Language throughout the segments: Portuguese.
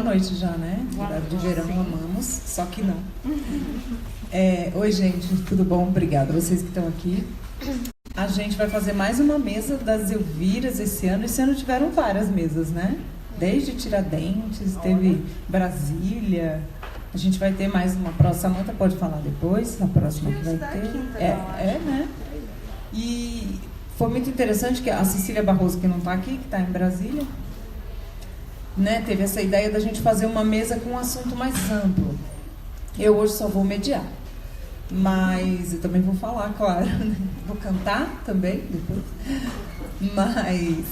boa noite já, né? Horário de verão, sim. amamos, só que não. Oi, gente, tudo bom? Obrigada a vocês que estão aqui. A gente vai fazer mais uma mesa das Elviras esse ano. Esse ano tiveram várias mesas, né? Desde Tiradentes, teve Brasília. A gente vai ter mais uma próxima. Samanta pode falar depois, a próxima que vai ter. Né? E foi muito interessante que a Cecília Barroso, que não está aqui, que está em Brasília, né, teve essa ideia da gente fazer uma mesa com um assunto mais amplo. Eu hoje só vou mediar, mas eu também vou falar, claro, né? Vou cantar também depois, mas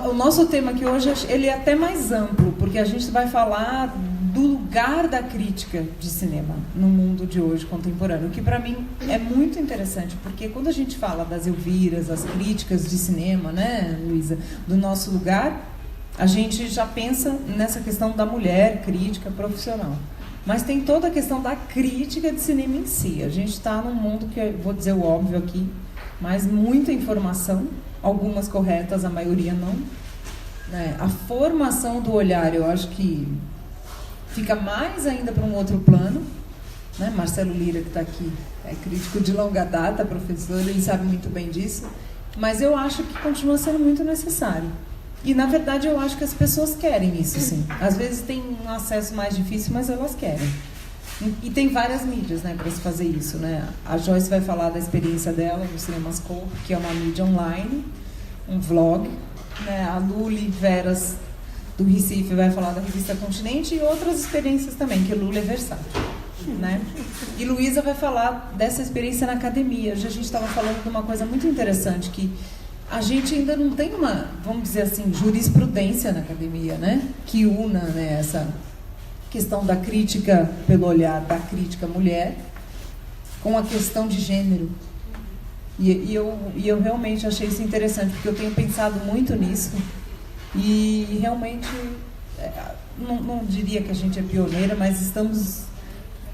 o nosso tema aqui hoje ele é até mais amplo, porque a gente vai falar do lugar da crítica de cinema no mundo de hoje contemporâneo, que para mim é muito interessante, porque quando a gente fala das Elviras, as críticas de cinema, né, Luísa, do nosso lugar, a gente já pensa nessa questão da mulher crítica profissional. Mas tem toda a questão da crítica de cinema em si. A gente está num mundo que, vou dizer o óbvio aqui, mas muita informação, algumas corretas, a maioria não. A formação do olhar, eu acho que fica mais ainda para um outro plano. Né? Marcelo Lira, que está aqui, é crítico de longa data, professor, ele sabe muito bem disso. Mas eu acho que continua sendo muito necessário. E, na verdade, eu acho que as pessoas querem isso, sim. Às vezes tem um acesso mais difícil, mas elas querem. E tem várias mídias, né, para se fazer isso, né? A Joyce vai falar da experiência dela no Cinemascope, que é uma mídia online, um vlog. Né? A Luli Veras, do Recife, vai falar da revista Continente e outras experiências também, que Lula é versátil. Né? E Luísa vai falar dessa experiência na academia. Hoje a gente estava falando de uma coisa muito interessante, que a gente ainda não tem uma, vamos dizer assim, jurisprudência na academia, né? Que una, né, essa questão da crítica pelo olhar da crítica mulher com a questão de gênero. E eu realmente achei isso interessante, porque eu tenho pensado muito nisso e realmente, não diria que a gente é pioneira, mas estamos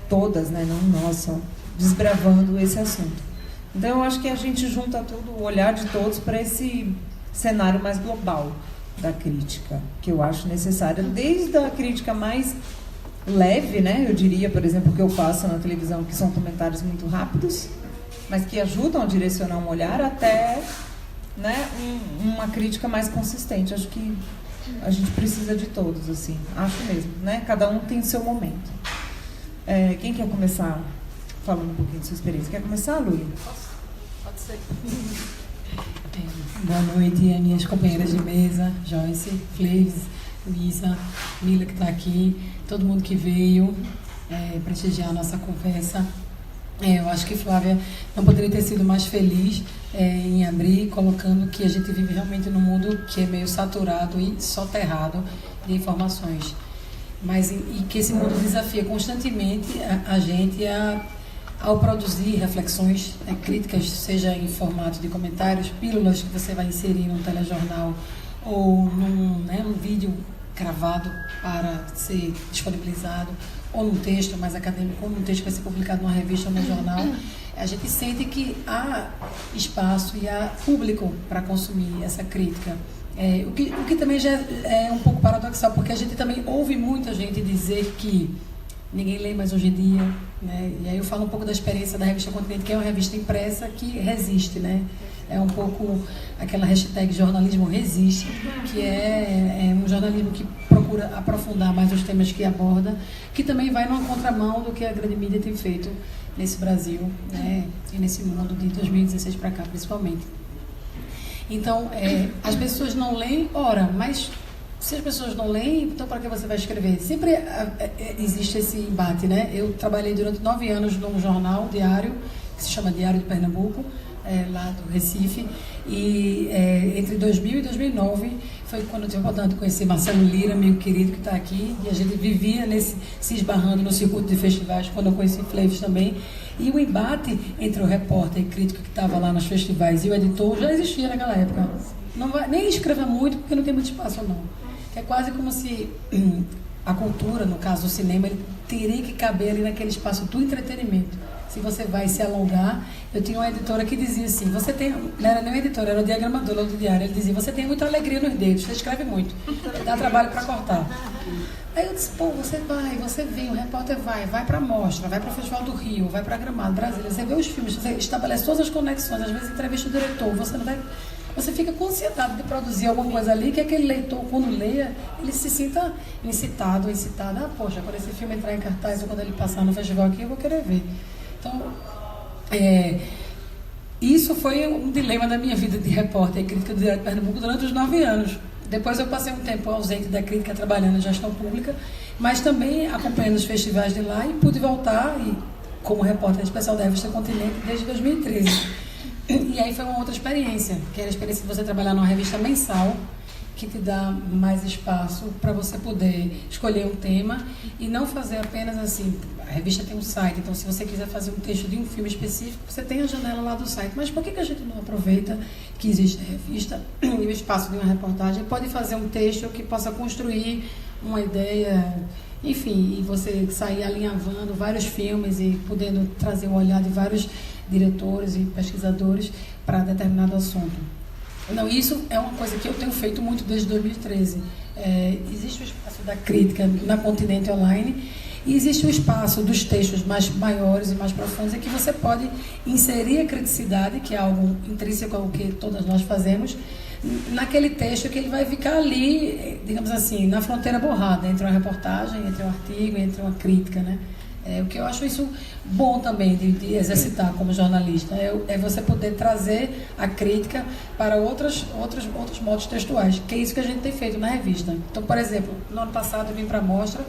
todas, né, não nós só, desbravando esse assunto. Então, eu acho que a gente junta tudo, o olhar de todos para esse cenário mais global da crítica, que eu acho necessária, desde a crítica mais leve, né? Eu diria, por exemplo, o que eu faço na televisão, que são comentários muito rápidos, mas que ajudam a direcionar um olhar, até, né, uma crítica mais consistente. Acho que a gente precisa de todos, assim, acho mesmo, né? Cada um tem seu momento. Quem quer começar falando um pouquinho de sua experiência? Quer começar, Luí? Pode ser. Boa noite, minhas companheiras de mesa, Joyce, Flaves, Luísa, Mila, que está aqui, todo mundo que veio prestigiar a nossa conversa. Eu acho que Flávia não poderia ter sido mais feliz em abrir, colocando que a gente vive realmente num mundo que é meio saturado e soterrado de informações. Mas e que esse mundo desafia constantemente a gente ao produzir reflexões críticas, seja em formato de comentários, pílulas que você vai inserir num telejornal ou num vídeo gravado para ser disponibilizado, ou num texto mais acadêmico, ou num texto que vai ser publicado numa revista ou num jornal. A gente sente que há espaço e há público para consumir essa crítica. O que também já é um pouco paradoxal, porque a gente também ouve muita gente dizer que ninguém lê mais hoje em dia, né? E aí eu falo um pouco da experiência da revista Continente, que é uma revista impressa que resiste, né? É um pouco aquela hashtag jornalismo resiste, que é um jornalismo que procura aprofundar mais os temas que aborda, que também vai numa contramão do que a grande mídia tem feito nesse Brasil, né? E nesse mundo de 2016 para cá, principalmente. Então, as pessoas não leem, mas se as pessoas não leem, então para que você vai escrever? Sempre existe esse embate, né? Eu trabalhei durante 9 anos num jornal diário, que se chama Diário de Pernambuco, lá do Recife, e entre 2000 e 2009 foi quando eu tive a oportunidade de conhecer Marcelo Lira, meu querido, que está aqui, e a gente vivia se esbarrando no circuito de festivais, quando eu conheci Flaves também, e o embate entre o repórter e crítico que estava lá nos festivais e o editor já existia naquela época. Não vai nem escreva muito, porque não tem muito espaço não. É quase como se a cultura, no caso o cinema, ele teria que caber ali naquele espaço do entretenimento. se você vai se alongar. Eu tinha uma editora que dizia assim, você tem, não era nem uma editora, era o diagramador do diário, ele dizia, você tem muita alegria nos dedos, você escreve muito, dá trabalho para cortar. Aí eu disse, pô, você vem, o repórter vai para a mostra, vai para o Festival do Rio, vai para Gramado, Brasília, você vê os filmes, você estabelece todas as conexões, às vezes entrevista o diretor, você fica com ansiedade de produzir alguma coisa ali, que aquele leitor, quando leia, ele se sinta incitada, poxa, quando esse filme entrar em cartaz ou quando ele passar no festival aqui, eu vou querer ver. Então, isso foi um dilema da minha vida de repórter e crítica do Diário de Pernambuco durante os 9 anos. Depois eu passei um tempo ausente da crítica, trabalhando em gestão pública, mas também acompanhando os festivais de lá e pude voltar como repórter especial da revista Continente desde 2013. E aí foi uma outra experiência, que era a experiência de você trabalhar numa revista mensal, que te dá mais espaço para você poder escolher um tema e não fazer apenas assim, a revista tem um site, então se você quiser fazer um texto de um filme específico, você tem a janela lá do site, mas por que a gente não aproveita que existe a revista e o espaço de uma reportagem, pode fazer um texto que possa construir uma ideia, enfim, e você sair alinhavando vários filmes e podendo trazer o olhar de vários diretores e pesquisadores para determinado assunto. Não, isso é uma coisa que eu tenho feito muito desde 2013. Existe o espaço da crítica na Continente Online e existe o espaço dos textos mais maiores e mais profundos, em que você pode inserir a criticidade, que é algo intrínseco ao que todas nós fazemos, naquele texto que ele vai ficar ali, digamos assim, na fronteira borrada entre uma reportagem, entre um artigo, entre uma crítica, né? O que eu acho isso bom também de exercitar como jornalista é você poder trazer a crítica para outros modos textuais, que é isso que a gente tem feito na revista. Então, por exemplo, no ano passado eu vim para a mostra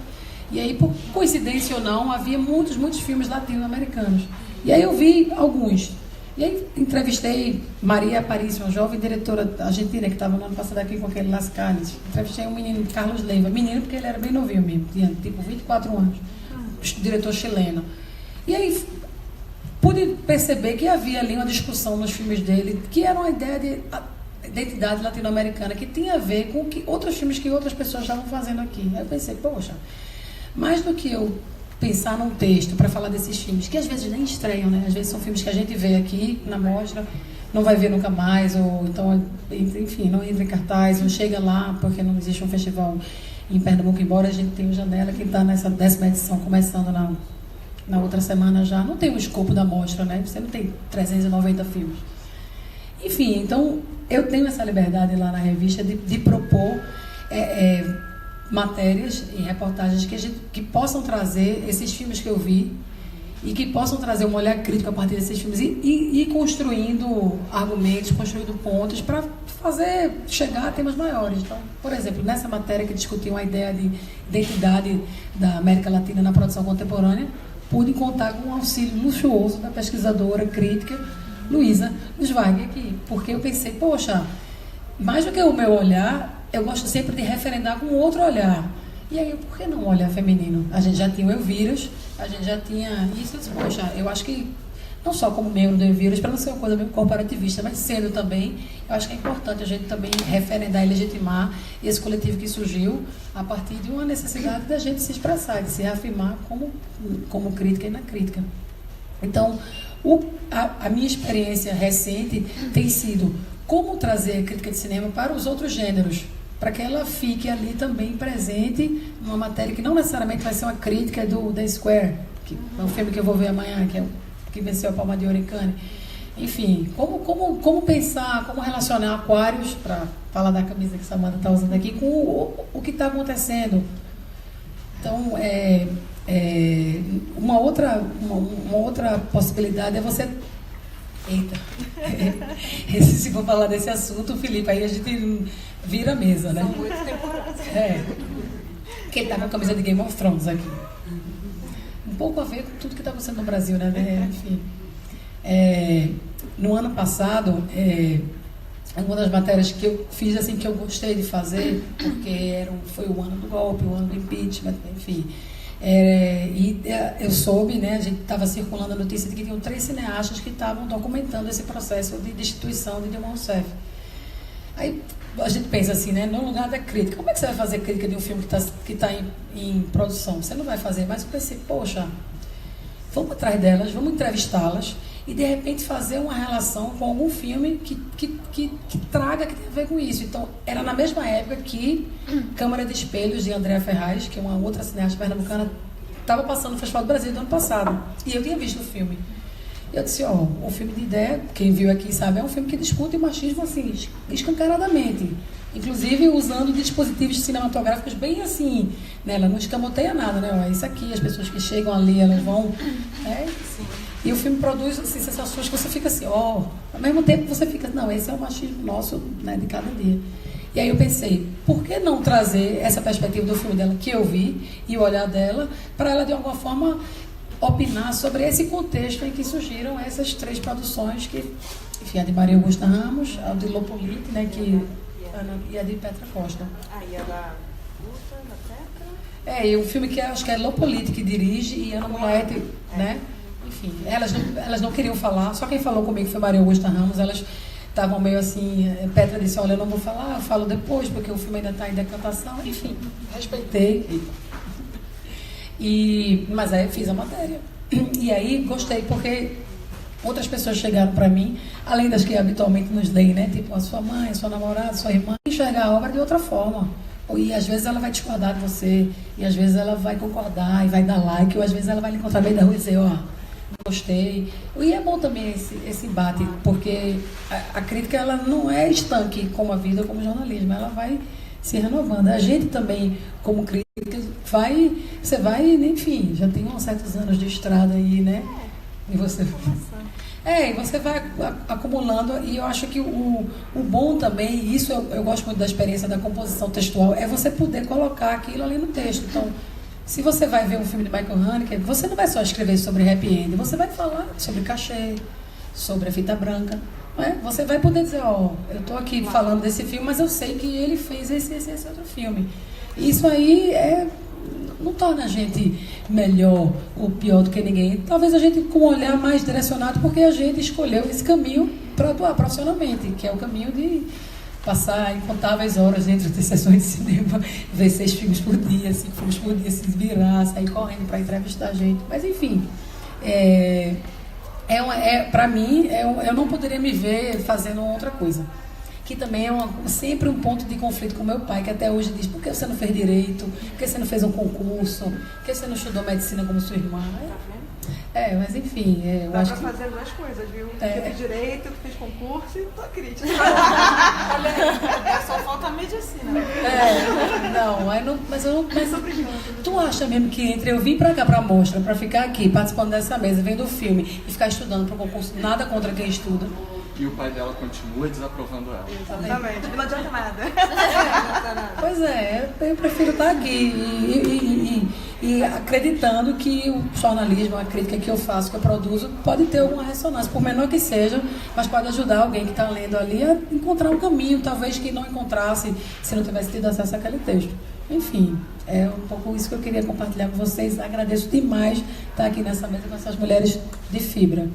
e aí, por coincidência ou não, havia muitos filmes latino-americanos. E aí eu vi alguns. E aí entrevistei Maria Aparício, uma jovem diretora argentina que estava no ano passado aqui com aquele Las Calles. Entrevistei um menino, Carlos Leiva, menino porque ele era bem novinho mesmo, tinha tipo 24 anos. Diretor chileno. E aí pude perceber que havia ali uma discussão nos filmes dele, que era uma ideia de identidade latino-americana, que tinha a ver com que outros filmes que outras pessoas estavam fazendo aqui. Aí eu pensei, poxa, mais do que eu pensar num texto para falar desses filmes, que às vezes nem estreiam, né? Às vezes são filmes que a gente vê aqui na mostra, não vai ver nunca mais, ou então, enfim, não entra em cartaz, não chega lá porque não existe um festival em Pernambuco, embora a gente tenha o Janela, que está nessa 10ª edição, começando na outra semana já, não tem o escopo da mostra, né? Você não tem 390 filmes. Enfim, então, eu tenho essa liberdade lá na revista de propor matérias e reportagens que possam trazer esses filmes que eu vi e que possam trazer um olhar crítico a partir desses filmes e construindo argumentos, construindo pontos para fazer chegar a temas maiores. Então, por exemplo, nessa matéria que discutiu a ideia de identidade da América Latina na produção contemporânea, pude contar com um auxílio luxuoso da pesquisadora crítica Luísa Zweig aqui, porque eu pensei, poxa, mais do que o meu olhar, eu gosto sempre de referendar com outro olhar. E aí, por que não olhar feminino? A gente já tinha o Elvírus, a gente já tinha isso, eu disse, poxa, eu acho que, não só como membro do Elvírus, para não ser uma coisa meio corporativista, mas sendo também, eu acho que é importante a gente também referendar e legitimar esse coletivo que surgiu a partir de uma necessidade da gente se expressar, de se reafirmar como crítica e na crítica. Então, a minha experiência recente tem sido como trazer a crítica de cinema para os outros gêneros, para que ela fique ali também presente numa matéria que não necessariamente vai ser uma crítica do The Square, que é um filme que eu vou ver amanhã, que é o que venceu a Palma de Ouro em Cannes. Enfim, como pensar, como relacionar Aquários, para falar da camisa que Samanta está usando aqui, com o que está acontecendo. Então, uma outra possibilidade é você... Eita, se for falar desse assunto, Felipe, aí a gente vira a mesa, né? São 8 temporadas. Porque ele tá com a camisa de Game of Thrones aqui. Um pouco a ver com tudo que está acontecendo no Brasil, né? Enfim. No ano passado, uma das matérias que eu fiz, assim, que eu gostei de fazer, porque foi o ano do golpe, o ano do impeachment, enfim... eu soube, né, a gente estava circulando a notícia de que tinham 3 cineastas que estavam documentando esse processo de destituição de Dilma Rousseff. Aí a gente pensa assim, né, no lugar da crítica, como é que você vai fazer crítica de um filme que tá em produção? Você não vai fazer, mas eu pensei, poxa, vamos atrás delas, vamos entrevistá-las e de repente fazer uma relação com algum filme que traga, que tenha a ver com isso. Então, era na mesma época que Câmara de Espelhos, de Andréa Ferraz, que é uma outra cineasta pernambucana, estava passando no Festival do Brasil do ano passado. E eu tinha visto o filme. Eu disse, o filme de ideia, quem viu aqui sabe, é um filme que discute o machismo assim, escancaradamente. Inclusive usando dispositivos cinematográficos bem assim, né? Ela não escamoteia nada, né? Isso aqui, as pessoas que chegam ali, elas vão... E o filme produz assim, sensações que você fica assim, ao mesmo tempo você fica, não, esse é o machismo nosso, né, de cada dia. E aí eu pensei, por que não trazer essa perspectiva do filme dela que eu vi e o olhar dela, para ela de alguma forma opinar sobre esse contexto em que surgiram essas 3 produções que, enfim, a de Maria Augusta Ramos, a de Lopolite, né, e a de Petra Costa. E a da Luta, da Petra? E um filme que acho que é Lopolite que dirige e Ana Mulaete, né? Enfim, elas não queriam falar, só quem falou comigo foi Maria Augusta Ramos, elas estavam meio assim, Petra disse, olha, eu não vou falar, eu falo depois, porque o filme ainda está em decantação, enfim, respeitei. Mas aí fiz a matéria. E aí gostei, porque outras pessoas chegaram para mim, além das que habitualmente nos leem, né? Tipo a sua mãe, a sua namorada, a sua irmã, enxergar a obra de outra forma. E às vezes ela vai discordar de você, e às vezes ela vai concordar e vai dar like, ou às vezes ela vai lhe encontrar no meio da rua e dizer, gostei. E é bom também esse embate, porque a crítica ela não é estanque como a vida, como o jornalismo, ela vai se renovando. A gente também, como crítica, você vai, enfim, já tem uns certos anos de estrada aí, né? E você vai acumulando, e eu acho que o bom também, e isso eu gosto muito da experiência da composição textual, é você poder colocar aquilo ali no texto. Então, se você vai ver um filme de Michael Haneke, você não vai só escrever sobre happy end, você vai falar sobre cachê, sobre a fita branca. Não é? Você vai poder dizer, eu estou aqui falando desse filme, mas eu sei que ele fez esse outro filme. Isso aí não torna a gente melhor ou pior do que ninguém. Talvez a gente com um olhar mais direcionado, porque a gente escolheu esse caminho para atuar profissionalmente, que é o caminho de passar incontáveis horas dentro de sessões de cinema, ver 6 filmes por dia, 5 filmes por dia, se virar, sair correndo para entrevistar a gente. Mas, enfim, para mim, eu não poderia me ver fazendo outra coisa. Que também é sempre um ponto de conflito com meu pai, que até hoje diz, por que você não fez direito? Por que você não fez um concurso? Por que você não estudou medicina como sua irmã? Mas enfim, eu Dá acho pra que... fazer 2 coisas, viu? Eu fiz direito, fiz concurso e tô crítica. Olha aí, só falta a medicina. Mas tu acha mesmo que entre eu vir pra cá pra mostra, pra ficar aqui participando dessa mesa, vendo o filme e ficar estudando pro concurso, nada contra quem estuda? E o pai dela continua desaprovando ela. Exatamente, não adianta nada. Pois eu prefiro estar aqui e acreditando que o jornalismo, a crítica que eu faço, que eu produzo, pode ter alguma ressonância, por menor que seja, mas pode ajudar alguém que está lendo ali a encontrar um caminho, talvez que não encontrasse se não tivesse tido acesso àquele texto. Enfim, é um pouco isso que eu queria compartilhar com vocês. Agradeço demais estar aqui nessa mesa com essas mulheres de fibra.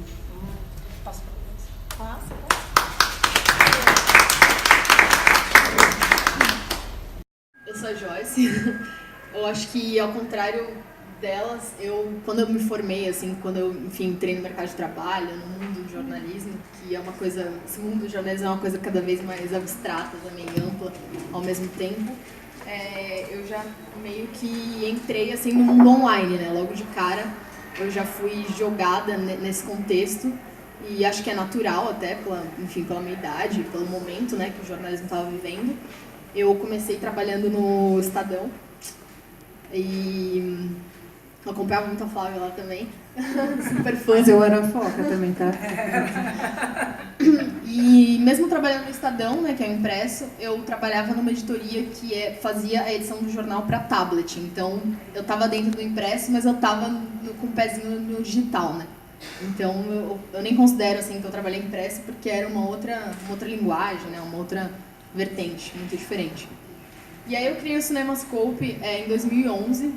Eu sou a Joyce. Eu acho que, ao contrário delas, quando eu me formei, assim, quando eu, enfim, entrei no mercado de trabalho, no mundo do jornalismo, que é uma coisa, esse mundo do jornalismo é uma coisa cada vez mais abstrata, também ampla, ao mesmo tempo, eu já meio que entrei, assim, no mundo online, né? Logo de cara, eu já fui jogada nesse contexto, e acho que é natural até, pela minha idade, pelo momento, né, que o jornalismo estava vivendo. Eu comecei trabalhando no Estadão e eu acompanhava muito a Flávia lá também. Super fã. Mas eu era foca também, tá? E mesmo trabalhando no Estadão, né, que é o impresso, eu trabalhava numa editoria que fazia a edição do jornal para tablet. Então, eu estava dentro do impresso, mas eu estava com o pezinho no digital, né? Então, eu nem considero assim que eu trabalhei impresso, porque era uma outra linguagem, né, uma outra vertente, muito diferente. E aí eu criei o Cinemascope em 2011.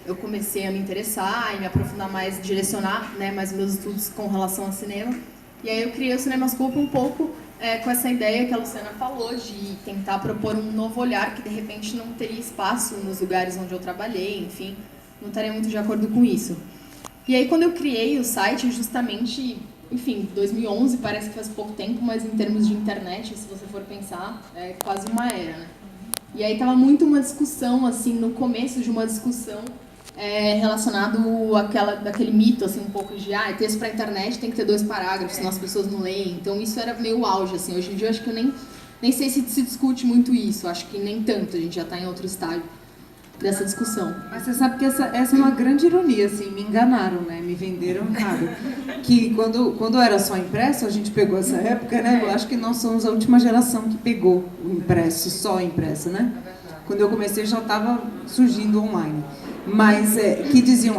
Eu comecei a me interessar e me aprofundar mais, direcionar, né, mais meus estudos com relação ao cinema. E aí eu criei o Cinemascope um pouco com essa ideia que a Luciana falou, de tentar propor um novo olhar que de repente não teria espaço nos lugares onde eu trabalhei, enfim, não estaria muito de acordo com isso. E aí quando eu criei o site, justamente, enfim, 2011 parece que faz pouco tempo, mas em termos de internet, se você for pensar, é quase uma era, né? E aí tava muito uma discussão, assim, no começo de uma discussão relacionado àquele mito, assim, um pouco de, texto pra internet tem que ter 2 parágrafos, senão as pessoas não leem. Então isso era meio auge, assim. Hoje em dia eu acho que eu nem sei se discute muito isso, acho que nem tanto, a gente já tá em outro estágio dessa discussão. Mas você sabe que essa é uma grande ironia, assim, me enganaram, né? Me venderam errado. Que quando era só impresso, a gente pegou essa época, né? Eu acho que nós somos a última geração que pegou o impresso, só impresso, né? Quando eu comecei já estava surgindo online. Mas que diziam,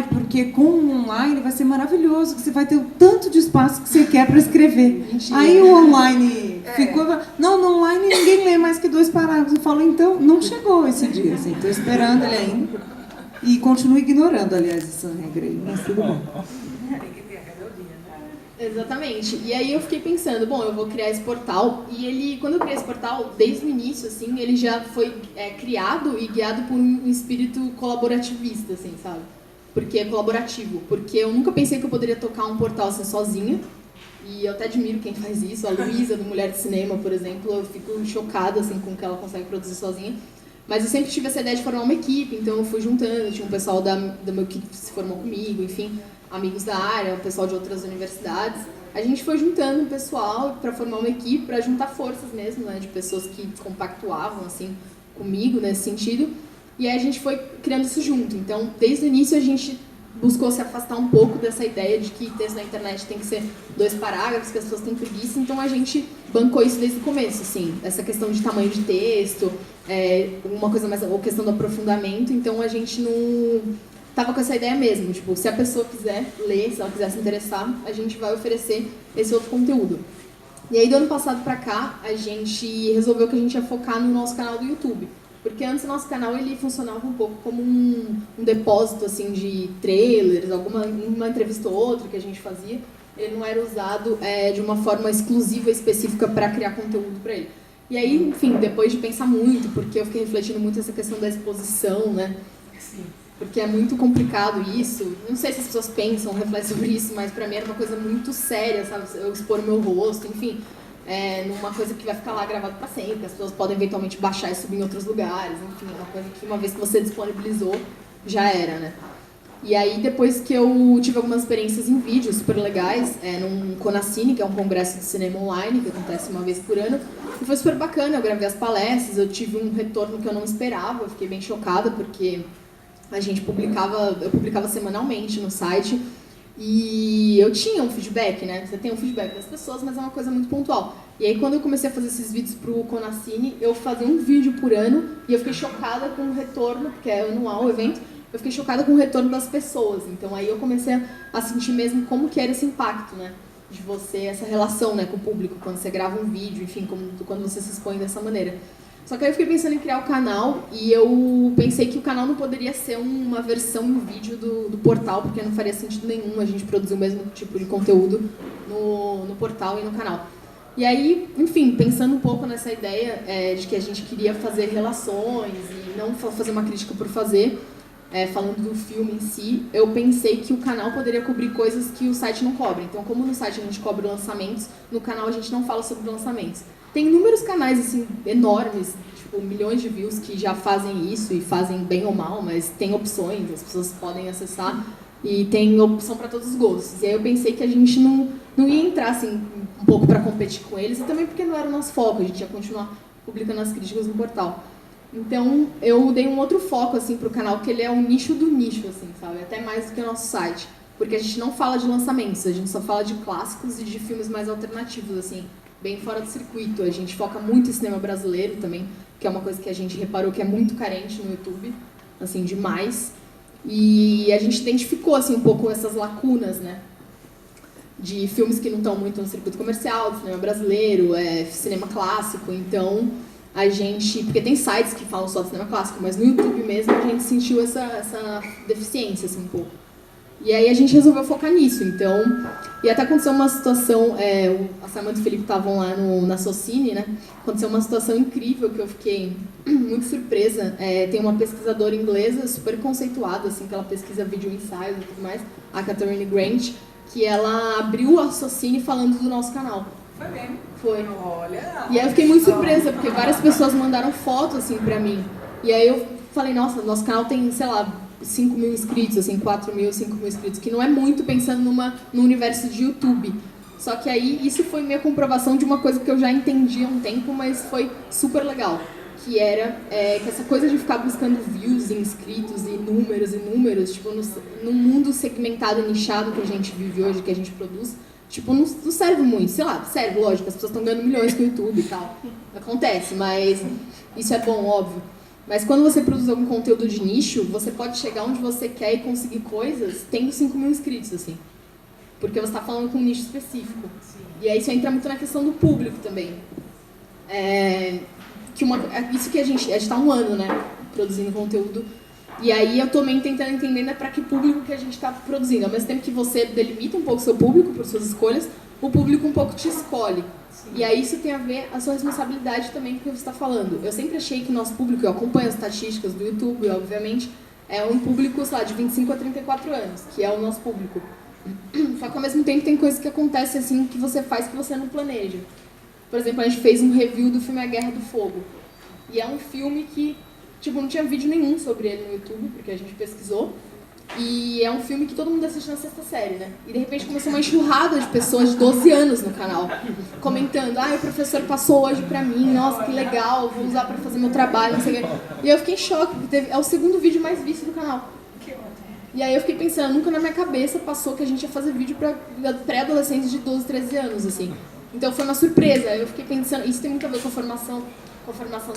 porque com o online vai ser maravilhoso, que você vai ter o tanto de espaço que você quer para escrever. Mentira. Aí o online ficou... Não, no online ninguém lê mais que 2 parágrafos. Eu falo, então, não chegou esse dia, assim, estou esperando ele ainda. E continuo ignorando, aliás, essa regra aí, mas tudo bom. Exatamente. E aí eu fiquei pensando, bom, eu vou criar esse portal. E ele, quando eu criei esse portal, desde o início, assim, ele já foi criado e guiado por um espírito colaborativista, assim, sabe? Porque é colaborativo. Porque eu nunca pensei que eu poderia tocar um portal assim sozinha. E eu até admiro quem faz isso. A Luísa, do Mulher de Cinema, por exemplo, eu fico chocada, assim, com o que ela consegue produzir sozinha. Mas eu sempre tive essa ideia de formar uma equipe, então eu fui juntando, tinha um pessoal do meu equipe que se formou comigo, enfim, amigos da área, o pessoal de outras universidades. A gente foi juntando um pessoal para formar uma equipe, para juntar forças mesmo, né, de pessoas que compactuavam, assim, comigo nesse sentido. E aí a gente foi criando isso junto. Então, desde o início a gente buscou se afastar um pouco dessa ideia de que texto na internet tem que ser 2 parágrafos, que as pessoas têm preguiça, então a gente bancou isso desde o começo, assim, essa questão de tamanho de texto, uma coisa mais, ou questão do aprofundamento, então a gente não tava com essa ideia mesmo, tipo, se a pessoa quiser ler, se ela quiser se interessar, a gente vai oferecer esse outro conteúdo. E aí do ano passado pra cá, a gente resolveu que a gente ia focar no nosso canal do YouTube. Porque antes o nosso canal ele funcionava um pouco como um depósito assim, de trailers, uma entrevista ou outra que a gente fazia. Ele não era usado de uma forma exclusiva, específica para criar conteúdo para ele. E aí, enfim, depois de pensar muito, porque eu fiquei refletindo muito essa questão da exposição, né? Sim. Porque é muito complicado isso. Não sei se as pessoas pensam, refletem sobre isso, mas para mim era uma coisa muito séria, sabe? Eu expor o meu rosto, enfim. Numa coisa que vai ficar lá gravado para sempre, as pessoas podem eventualmente baixar e subir em outros lugares, enfim, é uma coisa que uma vez que você disponibilizou, já era, né? E aí depois que eu tive algumas experiências em vídeo super legais, num Conacine, que é um congresso de cinema online, que acontece uma vez por ano, e foi super bacana, eu gravei as palestras, eu tive um retorno que eu não esperava, eu fiquei bem chocada, porque eu publicava semanalmente no site, e eu tinha um feedback, né? Você tem um feedback das pessoas, mas é uma coisa muito pontual. E aí, quando eu comecei a fazer esses vídeos pro Conacine, eu fazia um vídeo por ano e eu fiquei chocada com o retorno, porque é anual o evento, eu fiquei chocada com o retorno das pessoas. Então, aí eu comecei a sentir mesmo como que era esse impacto, né? De você, essa relação, né, com o público, quando você grava um vídeo, enfim, quando você se expõe dessa maneira. Só que aí eu fiquei pensando em criar o canal e eu pensei que o canal não poderia ser uma versão em vídeo do portal, porque não faria sentido nenhum a gente produzir o mesmo tipo de conteúdo no portal e no canal. E aí, enfim, pensando um pouco nessa ideia de que a gente queria fazer relações e não fazer uma crítica por fazer, falando do filme em si, eu pensei que o canal poderia cobrir coisas que o site não cobre. Então, como no site a gente cobre lançamentos, no canal a gente não fala sobre lançamentos. Tem inúmeros canais, assim, enormes, tipo, milhões de views que já fazem isso e fazem bem ou mal, mas tem opções, as pessoas podem acessar e tem opção para todos os gostos. E aí eu pensei que a gente não ia entrar, assim, um pouco para competir com eles e também porque não era o nosso foco, a gente ia continuar publicando as críticas no portal. Então, eu dei um outro foco, assim, pro canal, que ele é um nicho do nicho, assim, sabe? Até mais do que o nosso site. Porque a gente não fala de lançamentos, a gente só fala de clássicos e de filmes mais alternativos, assim, bem fora do circuito. A gente foca muito em cinema brasileiro também, que é uma coisa que a gente reparou que é muito carente no YouTube, assim, demais. E a gente identificou, assim, um pouco essas lacunas, né? De filmes que não estão muito no circuito comercial, cinema brasileiro, cinema clássico, então... A gente, porque tem sites que falam só de cinema clássico, mas no YouTube mesmo a gente sentiu essa deficiência, assim, um pouco. E aí a gente resolveu focar nisso, então... E até aconteceu uma situação, a Samantha e o Felipe estavam lá na Socine, né? Aconteceu uma situação incrível que eu fiquei muito surpresa. Tem uma pesquisadora inglesa super conceituada, assim, que ela pesquisa vídeo ensaios e tudo mais, a Catherine Grant, que ela abriu a Socine falando do nosso canal. Foi mesmo? Foi. Olha! E aí eu fiquei muito surpresa, porque várias pessoas mandaram foto, assim, pra mim. E aí eu falei, nossa, nosso canal tem, sei lá, 5 mil inscritos, assim, 4 mil, 5 mil inscritos, que não é muito pensando no universo de YouTube. Só que aí isso foi minha comprovação de uma coisa que eu já entendi há um tempo, mas foi super legal. Que era que essa coisa de ficar buscando views e inscritos e números, tipo, no mundo segmentado e nichado que a gente vive hoje, que a gente produz, tipo, não serve muito. Sei lá, serve, lógico, as pessoas estão ganhando milhões com o YouTube e tal. Acontece, mas isso é bom, óbvio. Mas quando você produz algum conteúdo de nicho, você pode chegar onde você quer e conseguir coisas tendo 5 mil inscritos, assim. Porque você está falando com um nicho específico. E aí isso entra muito na questão do público também. Isso que a gente está um ano, né, produzindo conteúdo. E aí eu também tentando entender para que público que a gente está produzindo. Ao mesmo tempo que você delimita um pouco o seu público por suas escolhas, o público um pouco te escolhe. E aí isso tem a ver a sua responsabilidade também com o que você está falando. Eu sempre achei que o nosso público, eu acompanho as estatísticas do YouTube, obviamente, é um público, sei lá, de 25 a 34 anos, que é o nosso público. Só que ao mesmo tempo tem coisas que acontecem assim que você faz que você não planeja. Por exemplo, a gente fez um review do filme A Guerra do Fogo. E é um filme que, tipo, não tinha vídeo nenhum sobre ele no YouTube, porque a gente pesquisou. E é um filme que todo mundo assiste na sexta série, né? E de repente começou uma enxurrada de pessoas de 12 anos no canal, comentando, o professor passou hoje pra mim, nossa, que legal, vou usar pra fazer meu trabalho, não sei o quê. E eu fiquei em choque, porque é o segundo vídeo mais visto do canal. E aí eu fiquei pensando, nunca na minha cabeça passou que a gente ia fazer vídeo pra pré-adolescentes de 12, 13 anos, assim. Então foi uma surpresa, eu fiquei pensando, isso tem muito a ver com a formação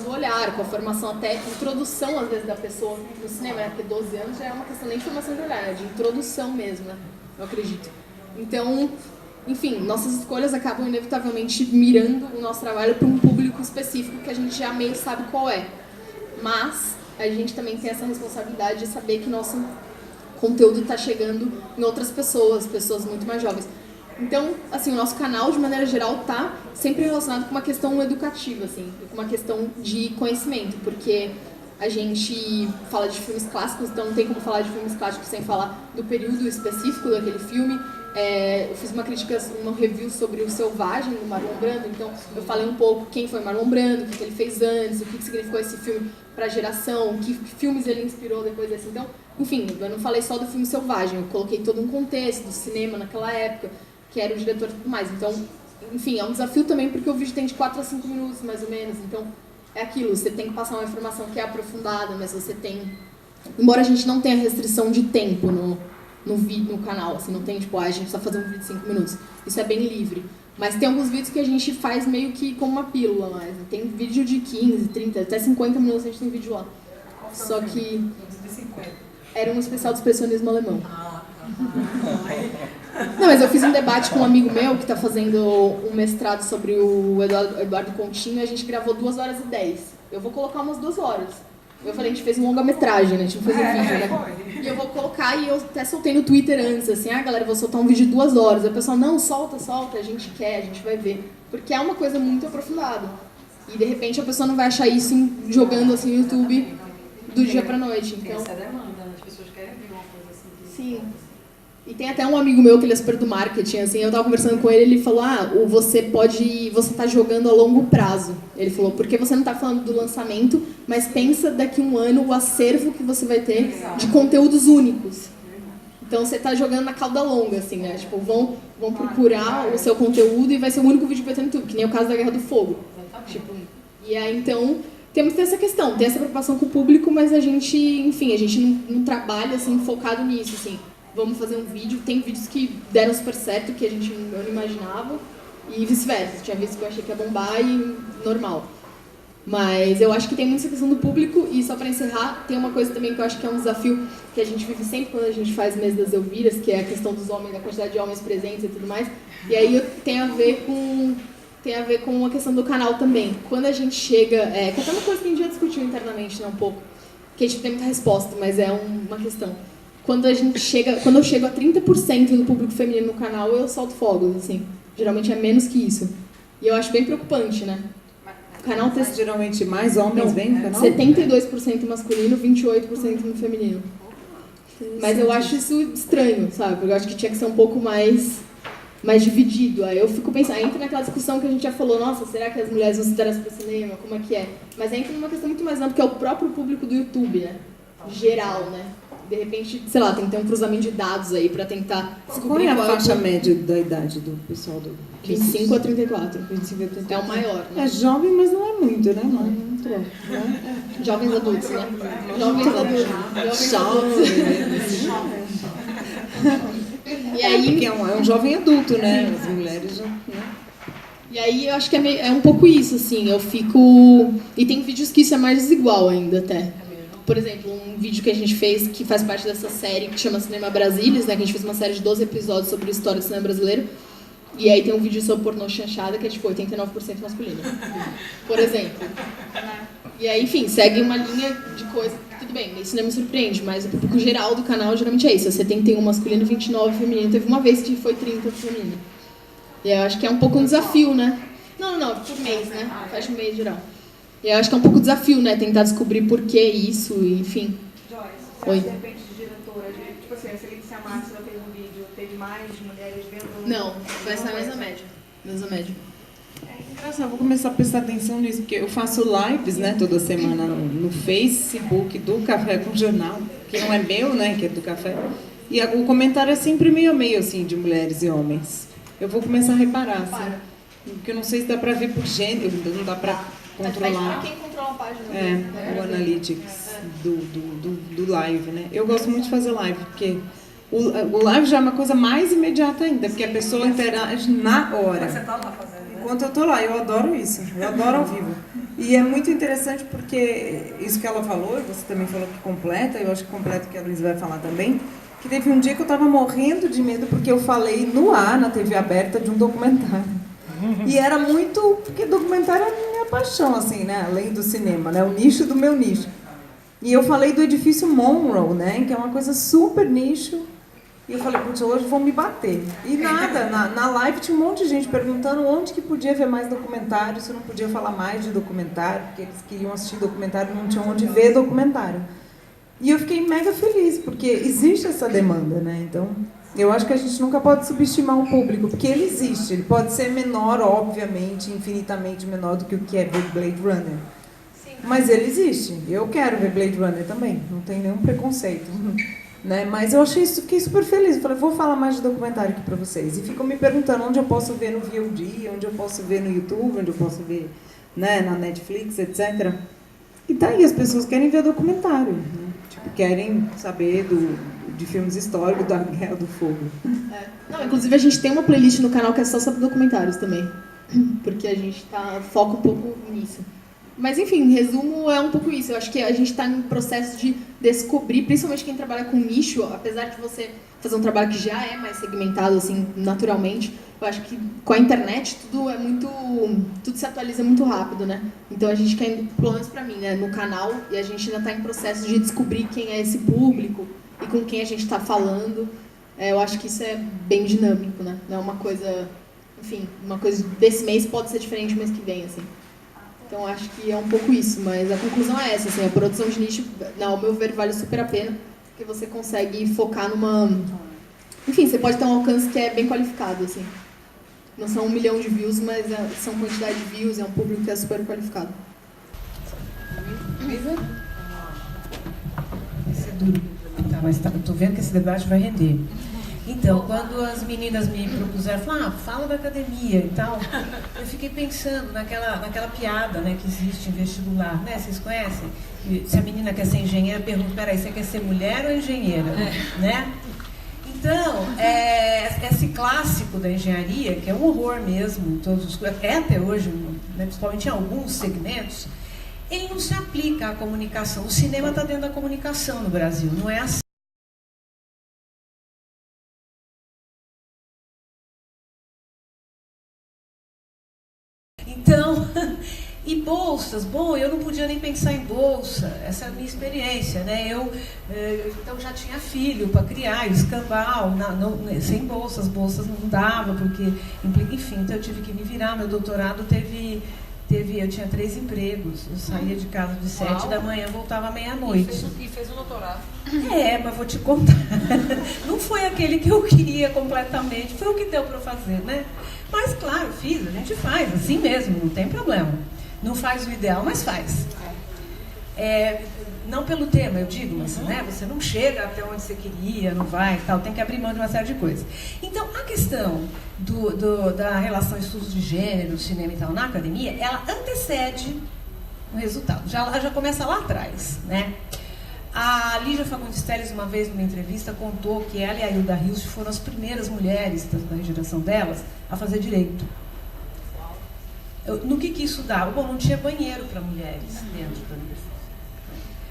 do olhar, com a formação até, introdução às vezes da pessoa no cinema, né? Porque 12 anos já é uma questão nem de formação de olhar, é de introdução mesmo, né? Eu acredito. Então, enfim, nossas escolhas acabam inevitavelmente mirando o nosso trabalho para um público específico que a gente já meio sabe qual é. Mas a gente também tem essa responsabilidade de saber que nosso conteúdo está chegando em outras pessoas muito mais jovens. Então, assim, o nosso canal, de maneira geral, tá sempre relacionado com uma questão educativa, assim, com uma questão de conhecimento, porque a gente fala de filmes clássicos, então não tem como falar de filmes clássicos sem falar do período específico daquele filme. Eu fiz uma review sobre o Selvagem, do Marlon Brando, então eu falei um pouco quem foi Marlon Brando, o que ele fez antes, o que significou esse filme para a geração, que filmes ele inspirou depois desse. Então, enfim, eu não falei só do filme Selvagem, eu coloquei todo um contexto do cinema naquela época, que era o diretor e tudo mais. Então, enfim, é um desafio também, porque o vídeo tem de 4 a 5 minutos, mais ou menos. Então, é aquilo, você tem que passar uma informação que é aprofundada, mas você tem... Embora a gente não tenha restrição de tempo no vídeo, no canal, assim, não tem, tipo, a gente precisa fazer um vídeo de 5 minutos. Isso é bem livre. Mas tem alguns vídeos que a gente faz meio que como uma pílula mais. Né? Tem vídeo de 15, 30, até 50 minutos a gente tem vídeo lá. Só que... Era um especial do expressionismo alemão. Não, mas eu fiz um debate com um amigo meu que está fazendo um mestrado sobre o Eduardo Continho e a gente gravou 2 horas e 10. Eu vou colocar umas 2 horas. Eu falei, a gente fez um longa-metragem, né? A gente não fez um vídeo, né? E eu vou colocar, e eu até soltei no Twitter antes, assim, galera, eu vou soltar um vídeo de 2 horas. Aí o pessoal, não, solta, a gente quer, a gente vai ver. Porque é uma coisa muito aprofundada. E de repente a pessoa não vai achar isso jogando assim no YouTube do dia pra noite. Então... Essa é a demanda, né? As pessoas querem ver uma coisa assim. Sim. E tem até um amigo meu que ele é super do marketing, assim, eu tava conversando com ele falou, você tá jogando a longo prazo. Ele falou, porque você não tá falando do lançamento, mas pensa daqui a um ano o acervo que você vai ter de conteúdos únicos. Então você tá jogando na cauda longa, assim, né? Tipo, vão procurar o seu conteúdo e vai ser o único vídeo que vai ter no YouTube, que nem o caso da Guerra do Fogo. Tipo, e aí, então, temos que ter essa questão, tem essa preocupação com o público, mas a gente não trabalha, assim, focado nisso, assim. Vamos fazer um vídeo, tem vídeos que deram super certo, que eu não imaginava, e vice-versa. Tinha vídeos que eu achei que ia bombar e normal. Mas eu acho que tem muita essa questão do público, e só para encerrar, tem uma coisa também que eu acho que é um desafio que a gente vive sempre quando a gente faz Mês das Elviras, que é a questão dos homens, da quantidade de homens presentes e tudo mais. E aí tem a ver com a questão do canal também. Quando a gente chega... que é até uma coisa que a gente já discutiu internamente, né, um pouco, que a gente não tem muita resposta, mas é uma questão. quando eu chego a 30% do público feminino no canal, eu solto fogos, assim. Geralmente é menos que isso. E eu acho bem preocupante, né? O canal tem... Mas geralmente mais homens vêm no canal? 72% masculino, 28% no feminino. Mas eu acho isso estranho, sabe? Porque eu acho que tinha que ser um pouco mais dividido. Aí eu fico pensando, aí entra naquela discussão que a gente já falou, nossa, será que as mulheres não se interessam por cinema? Como é que é? Mas entra numa questão muito mais ampla, que é o próprio público do YouTube, né? Geral, né? De repente, sei lá, tem que ter um cruzamento de dados aí pra tentar descobrir Qual é a qual faixa média da idade do pessoal do... 25 a 34. 25 a 34. É o maior, né? É jovem, mas não é muito, né? Não é muito bom. Jovens adultos, né? Jovens adultos. E aí... Porque é um jovem adulto, né? As mulheres já... Né? E aí eu acho que é um pouco isso, assim, eu fico... E tem vídeos que isso é mais desigual ainda, até. Por exemplo, um vídeo que a gente fez, que faz parte dessa série, que chama Cinema Brasilis, né? Que a gente fez uma série de 12 episódios sobre a história do cinema brasileiro. E aí tem um vídeo sobre pornô chanchada, que é tipo 89% masculino. Por exemplo. E aí, enfim, segue uma linha de coisa... Tudo bem, isso não me surpreende, mas o público geral do canal geralmente é isso. É 71 masculino, 29 feminino. Teve uma vez que foi 30 feminino. E eu acho que é um pouco um desafio, né? Não, por mês, né? Fecha o mês geral. E eu acho que é um pouco desafio, né? Tentar descobrir por que isso, enfim. Joyce, Oi. de repente, de diretora, tipo assim, a Celícia Márcia já fez um vídeo, teve mais mulheres vendo... Não, vai ser na mesma média. Mesma média. Engraçado, eu vou começar a prestar atenção nisso, porque eu faço lives, né, toda semana no Facebook do Café com Jornal, que não é meu, né, que é do Café. E o comentário é sempre meio a meio, assim, de mulheres e homens. Eu vou começar a reparar, assim. Porque eu não sei se dá pra ver por gênero, não dá pra controlar. Quem controla a página? O Analytics do live, né? Eu gosto muito de fazer live, porque o live já é uma coisa mais imediata ainda, porque a pessoa interage na hora. Você tá lá fazendo, né? Enquanto eu tô lá, eu adoro isso, eu adoro ao vivo. E é muito interessante porque isso que ela falou, e você também falou que completa, eu acho que completa o que a Luísa vai falar também, que teve um dia que eu tava morrendo de medo porque eu falei no ar, na TV aberta, de um documentário. E era muito... Porque documentário é a minha paixão, assim, né? Além do cinema, né? O nicho do meu nicho. E eu falei do edifício Monroe, né? Que é uma coisa super nicho. E eu falei, putz, hoje vão me bater. E nada, na live tinha um monte de gente perguntando onde que podia ver mais documentário, se eu não podia falar mais de documentário, porque eles queriam assistir documentário e não tinham onde ver documentário. E eu fiquei mega feliz, porque existe essa demanda, né? Então... Eu acho que a gente nunca pode subestimar um público, porque ele existe. Ele pode ser menor, obviamente, infinitamente menor do que o que é ver Blade Runner. Sim. Mas ele existe. Eu quero ver Blade Runner também, não tem nenhum preconceito. Né? Mas eu fiquei super feliz. Eu falei, vou falar mais de documentário aqui para vocês. E ficam me perguntando onde eu posso ver no VOD, onde eu posso ver no YouTube, onde eu posso ver, né, na Netflix, etc. E daí as pessoas querem ver documentário, né? Tipo, querem saber de filmes históricos da Guerra do Fogo. Não, inclusive a gente tem uma playlist no canal que é só sobre documentários também. Porque a gente foca um pouco nisso. Mas enfim, em resumo, é um pouco isso. Eu acho que a gente está em processo de descobrir, principalmente quem trabalha com nicho, apesar de você fazer um trabalho que já é mais segmentado, assim, naturalmente, eu acho que com a internet tudo se atualiza muito rápido, né? Então a gente quer, pelo menos pra mim, né, no canal, e a gente ainda está em processo de descobrir quem é esse público e com quem a gente está falando. Eu acho que isso é bem dinâmico, né? Não é uma coisa, enfim, uma coisa desse mês pode ser diferente do mês que vem, assim. Então acho que é um pouco isso, mas a conclusão é essa, assim, a produção de nicho, ao meu ver, vale super a pena, porque você consegue focar numa... Enfim, você pode ter um alcance que é bem qualificado, assim. Não são 1 milhão de views, mas são quantidade de views, é um público que é super qualificado. Esse é duro. Tá, mas eu tô vendo que esse debate vai render. Então, quando as meninas me propuseram, falaram, fala da academia e tal, eu fiquei pensando naquela piada, né, que existe em vestibular, né? Vocês conhecem? Se a menina quer ser engenheira, pergunta, peraí, você quer ser mulher ou engenheira? Né? Então, esse clássico da engenharia, que é um horror mesmo, até hoje, né, principalmente em alguns segmentos, ele não se aplica à comunicação. O cinema está dentro da comunicação no Brasil, não é assim. Então, E bolsas, bom, eu não podia nem pensar em bolsa, essa é a minha experiência, né? Então já tinha filho para criar, escambau, sem bolsas, bolsas não dava, porque, enfim, então eu tive que me virar. Meu doutorado eu tinha 3 empregos, eu saía de casa de 7 da manhã, voltava à meia-noite. E fez um doutorado. Mas vou te contar, não foi aquele que eu queria completamente, foi o que deu para fazer, né? Mas claro, fiz, a gente faz, assim mesmo, não tem problema. Não faz o ideal, mas faz. Não pelo tema, eu digo, mas né, você não chega até onde você queria, não vai e tal, tem que abrir mão de uma série de coisas. Então, a questão da relação estudos de gênero, cinema e tal na academia, ela antecede o resultado, ela já começa lá atrás, né? A Lígia Fagundes Telles, uma vez numa entrevista, contou que ela e a Hilda Hilst foram as primeiras mulheres da geração delas a fazer direito. No que isso dava? Bom, não tinha banheiro para mulheres dentro da universidade.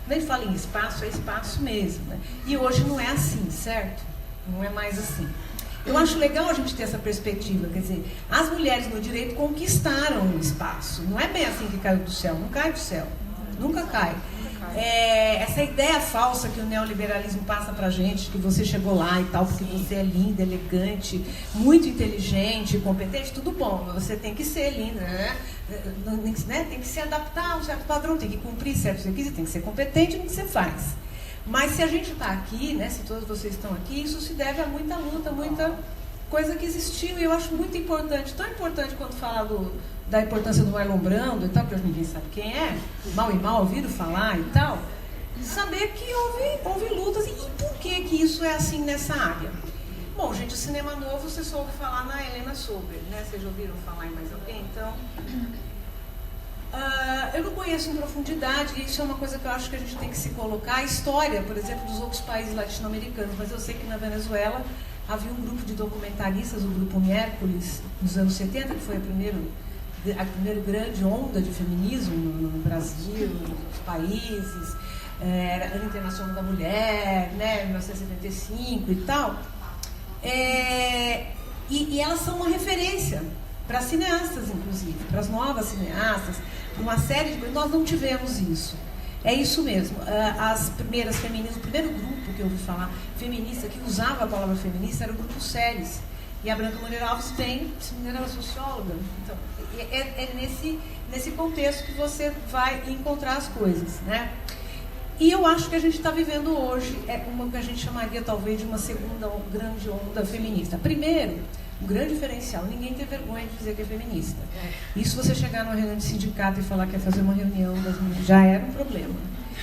Quando a gente fala em espaço, é espaço mesmo, né? E hoje não é assim, certo? Não é mais assim. Eu acho legal a gente ter essa perspectiva, quer dizer, as mulheres no direito conquistaram o espaço. Não é bem assim que caiu do céu, não cai do céu, nunca cai. Essa ideia falsa que o neoliberalismo passa pra gente, que você chegou lá e tal, porque você é linda, elegante, muito inteligente, competente, tudo bom, mas você tem que ser linda, né? Tem que se adaptar a um certo padrão, tem que cumprir certos requisitos, tem que ser competente no que você faz. Mas se a gente está aqui, né, se todos vocês estão aqui, isso se deve a muita luta, muita coisa que existiu, e eu acho muito importante, tão importante quando fala da importância do Marlon Brando e tal, que hoje ninguém sabe quem é, mal e mal ouvido falar e tal, saber que houve lutas e por que isso é assim nessa área. Bom, gente, o cinema novo, você soube falar na Helena Sober, né? Vocês já ouviram falar em mais alguém? Então, eu não conheço em profundidade, e isso é uma coisa que eu acho que a gente tem que se colocar. A história, por exemplo, dos outros países latino-americanos, mas eu sei que na Venezuela havia um grupo de documentaristas, o Grupo Miércoles, nos anos 70, que foi a primeira grande onda de feminismo no Brasil, nos países, era a Ano Internacional da Mulher, né, 1975 e tal. E elas são uma referência para cineastas, inclusive, para as novas cineastas, uma série de coisas. Nós não tivemos isso. É isso mesmo. As primeiras feministas, o primeiro grupo que eu ouvi falar feminista, que usava a palavra feminista, era o Grupo Séries. E a Branca Moreira Alves era socióloga. Então, é nesse contexto que você vai encontrar as coisas, né? E eu acho que a gente está vivendo hoje uma que a gente chamaria talvez de uma segunda grande onda feminista. Primeiro, um grande diferencial, ninguém tem vergonha de dizer que é feminista. Isso, você chegar numa reunião de sindicato e falar que é fazer uma reunião das mulheres, já era um problema.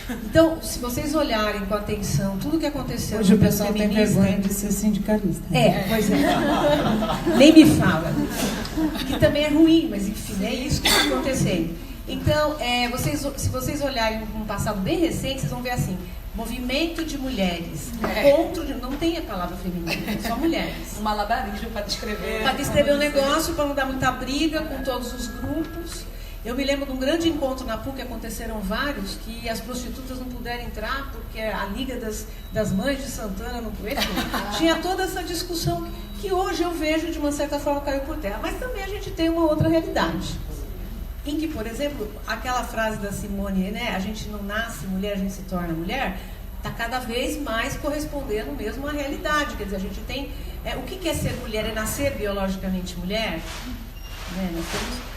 Então, se vocês olharem com atenção tudo que aconteceu... Hoje o pessoal tem vergonha de ser sindicalista. Pois é. Nem me fala. Que também é ruim, mas enfim, é isso que está acontecendo. Então, se vocês olharem um passado bem recente, vocês vão ver assim, movimento de mulheres, não tem a palavra feminina, só mulheres. Um malabarismo para descrever. Para descrever o negócio, para não dar muita briga com todos os grupos. Eu me lembro de um grande encontro na PUC, aconteceram vários, que as prostitutas não puderam entrar porque a Liga das Mães de Santana não podia. Tinha toda essa discussão que hoje eu vejo de uma certa forma caiu por terra. Mas também a gente tem uma outra realidade. Em que, por exemplo, aquela frase da Simone, né, a gente não nasce mulher, a gente se torna mulher, está cada vez mais correspondendo mesmo à realidade. Quer dizer, a gente tem... o que é ser mulher? É nascer biologicamente mulher? Né? Nós temos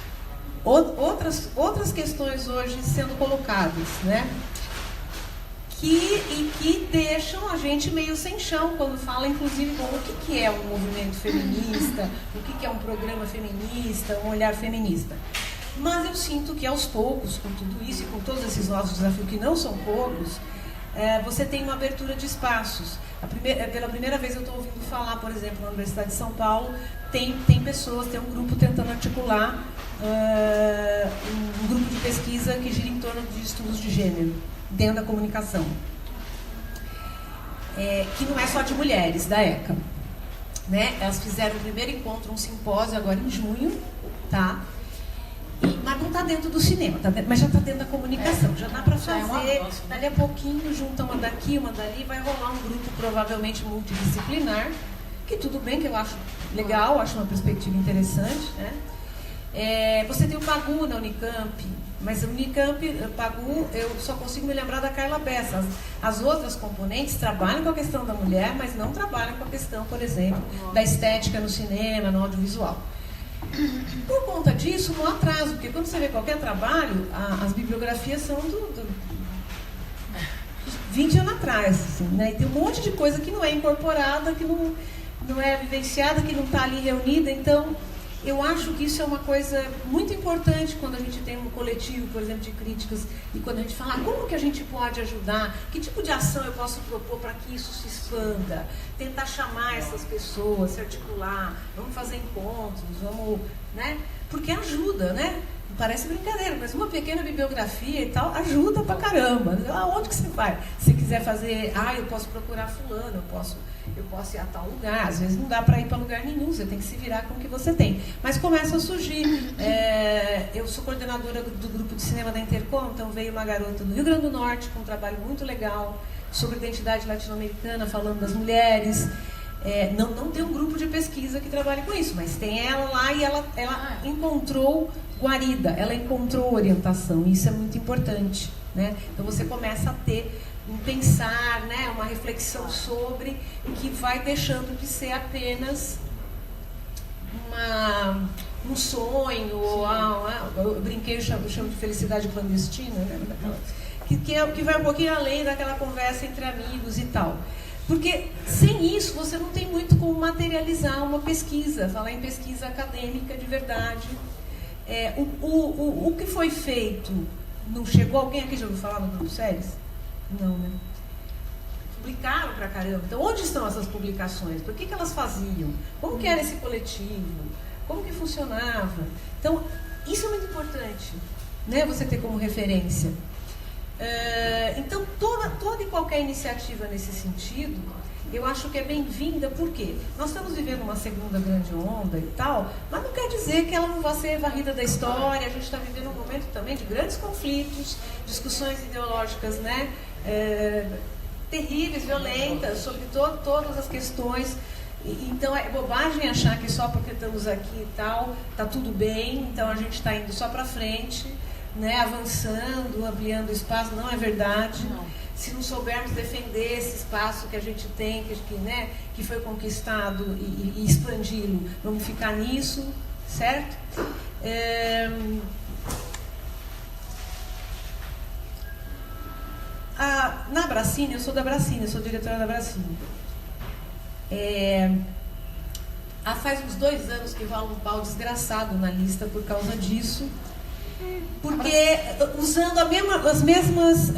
outras questões hoje sendo colocadas, né? Que deixam a gente meio sem chão quando fala, inclusive, o que é um movimento feminista, o que é um programa feminista, um olhar feminista. Mas eu sinto que aos poucos, com tudo isso e com todos esses nossos desafios, que não são poucos, você tem uma abertura de espaços. Pela primeira vez eu estou ouvindo falar, por exemplo, na Universidade de São Paulo, tem pessoas, tem um grupo tentando articular um grupo de pesquisa que gira em torno de estudos de gênero, dentro da comunicação. Que não é só de mulheres, da ECA. Né? Elas fizeram o primeiro encontro, um simpósio agora em junho, tá? Mas não está dentro do cinema, mas já está dentro da comunicação. Já dá para fazer, dali a pouquinho, junta uma daqui, uma dali, vai rolar um grupo provavelmente multidisciplinar, que tudo bem, que eu acho legal, acho uma perspectiva interessante, né? Você tem o Pagu na Unicamp, mas o Unicamp, Pagu, eu só consigo me lembrar da Carla Bessa. As outras componentes trabalham com a questão da mulher, mas não trabalham com a questão, por exemplo, da estética no cinema, no audiovisual. Por conta disso, no atraso, porque quando você vê qualquer trabalho, as bibliografias são do 20 anos atrás, assim, né? E tem um monte de coisa que não é incorporada, que não é vivenciada, que não está ali reunida. Então, eu acho que isso é uma coisa muito importante quando a gente tem um coletivo, por exemplo, de críticas, e quando a gente fala como que a gente pode ajudar, que tipo de ação eu posso propor para que isso se expanda, tentar chamar essas pessoas, se articular, vamos fazer encontros, vamos, né? Porque ajuda, né? Parece brincadeira, mas uma pequena bibliografia e tal ajuda pra caramba. Aonde que você vai? Se quiser fazer, eu posso procurar fulano, eu posso ir a tal lugar. Às vezes não dá para ir para lugar nenhum, você tem que se virar com o que você tem. Mas começa a surgir. Eu sou coordenadora do grupo de cinema da Intercom, então veio uma garota do Rio Grande do Norte com um trabalho muito legal sobre identidade latino-americana, falando das mulheres. Não tem um grupo de pesquisa que trabalhe com isso, mas tem ela lá e ela encontrou guarida, ela encontrou orientação, e isso é muito importante, né? Então você começa a ter um pensar, né, uma reflexão sobre, que vai deixando de ser apenas um sonho, eu brinquei, eu chamo de felicidade clandestina, né? Que vai um pouquinho além daquela conversa entre amigos e tal. Porque sem isso você não tem muito como materializar uma pesquisa, falar em pesquisa acadêmica de verdade. O que foi feito, não chegou? Alguém aqui já ouviu falar no Grupo Séries? Não, né? Publicaram pra caramba. Então, onde estão essas publicações? Por que elas faziam? Como que era esse coletivo? Como que funcionava? Então, isso é muito importante, né? Você ter como referência. Então, toda e qualquer iniciativa nesse sentido, eu acho que é bem-vinda, porque nós estamos vivendo uma segunda grande onda e tal, mas não quer dizer que ela não vai ser varrida da história. A gente está vivendo um momento também de grandes conflitos, discussões ideológicas, né, terríveis, violentas, sobre todas as questões. Então é bobagem achar que só porque estamos aqui e tal, está tudo bem, então a gente está indo só para frente, né, avançando, ampliando o espaço. Não é verdade. Não. Se não soubermos defender esse espaço que a gente tem, que foi conquistado, e expandi-lo, vamos ficar nisso, certo? Na Abracine, eu sou da Abracine, eu sou diretora da Abracine. Faz uns 2 anos que rola um pau desgraçado na lista por causa disso. Porque usando as mesmas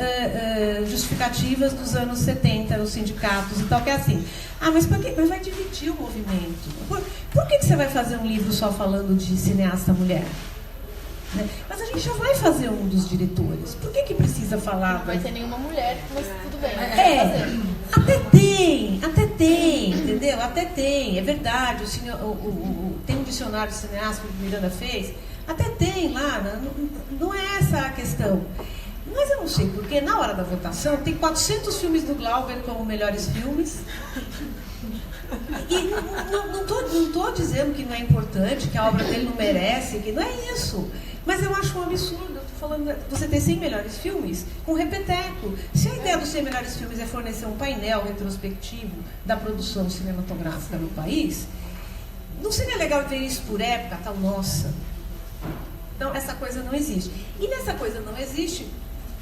justificativas dos anos 70, nos sindicatos e tal, que é assim, mas por quê? Mas vai dividir o movimento. Por que você vai fazer um livro só falando de cineasta mulher? Né? Mas a gente já vai fazer um dos diretores. Por que precisa falar? Não vai ter nenhuma mulher, mas tudo bem. Até tem, entendeu? Até tem, é verdade. Tem um dicionário de cineasta que o Miranda fez. Até tem lá, não é essa a questão. Mas eu não sei, porque na hora da votação tem 400 filmes do Glauber como melhores filmes. E não estou dizendo que não é importante, que a obra dele não merece, que não é isso. Mas eu acho um absurdo, eu estou falando, você ter 100 melhores filmes com repeteco. Se a ideia dos 100 melhores filmes é fornecer um painel retrospectivo da produção cinematográfica no país, não seria legal ver isso por época, tal, nossa. Então, essa coisa não existe. E nessa coisa não existe,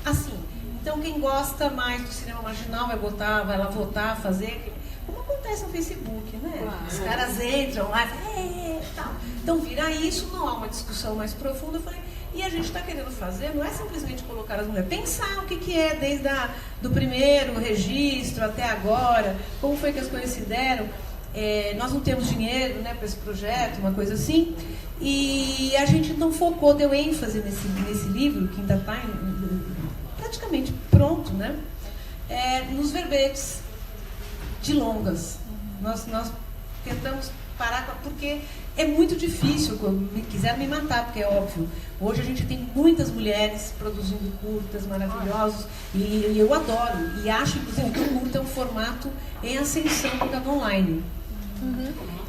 assim, então quem gosta mais do cinema marginal vai lá votar, fazer, como acontece no Facebook, né? Claro. Os caras entram lá e tal. Então, vira isso, não há uma discussão mais profunda. Eu falei, e a gente está querendo fazer, não é simplesmente colocar as mulheres, pensar o que é desde do primeiro registro até agora, como foi que as coisas se deram. Nós não temos dinheiro, né, para esse projeto, uma coisa assim, e a gente então focou, deu ênfase nesse livro, que ainda está praticamente pronto, né, nos verbetes de longas. Nós tentamos parar, porque é muito difícil, quiseram me matar, porque é óbvio, hoje a gente tem muitas mulheres produzindo curtas maravilhosos, e eu adoro, e acho inclusive que o curta é um formato em ascensão por causa online.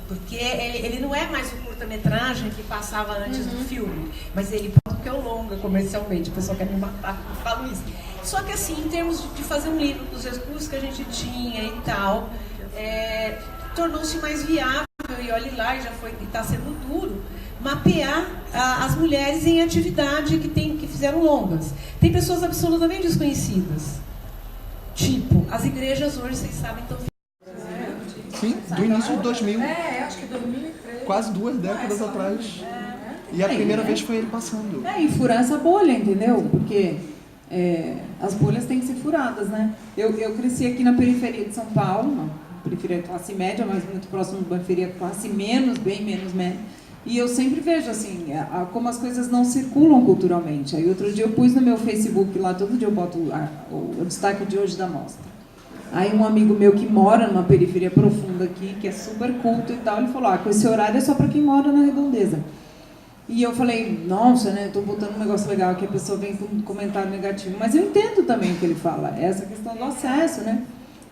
Porque ele não é mais o curta-metragem que passava antes do filme, mas ele pode que é o longa comercialmente, o pessoal quer me matar, eu falo isso. Só que assim, em termos de fazer um livro com os recursos que a gente tinha e tal, tornou-se mais viável, e olhe lá, já está sendo duro, mapear as mulheres em atividade que fizeram longas. Tem pessoas absolutamente desconhecidas. Tipo, as igrejas hoje, vocês sabem, estão... Sim, do início de 2000. acho que 2003. Quase 2 décadas atrás. E a primeira vez foi ele passando. E furar essa bolha, entendeu? Porque as bolhas têm que ser furadas, né? Eu cresci aqui na periferia de São Paulo, uma periferia classe média, mas muito próximo da periferia classe menos, bem menos média. E eu sempre vejo, assim, como as coisas não circulam culturalmente. Aí outro dia eu pus no meu Facebook lá, todo dia eu boto o destaque de hoje da mostra. Aí um amigo meu que mora numa periferia profunda aqui, que é super culto e tal, ele falou, com esse horário é só para quem mora na Redondeza. E eu falei, nossa, né, tô botando um negócio legal aqui, a pessoa vem com um comentário negativo. Mas eu entendo também o que ele fala, essa questão do acesso, né?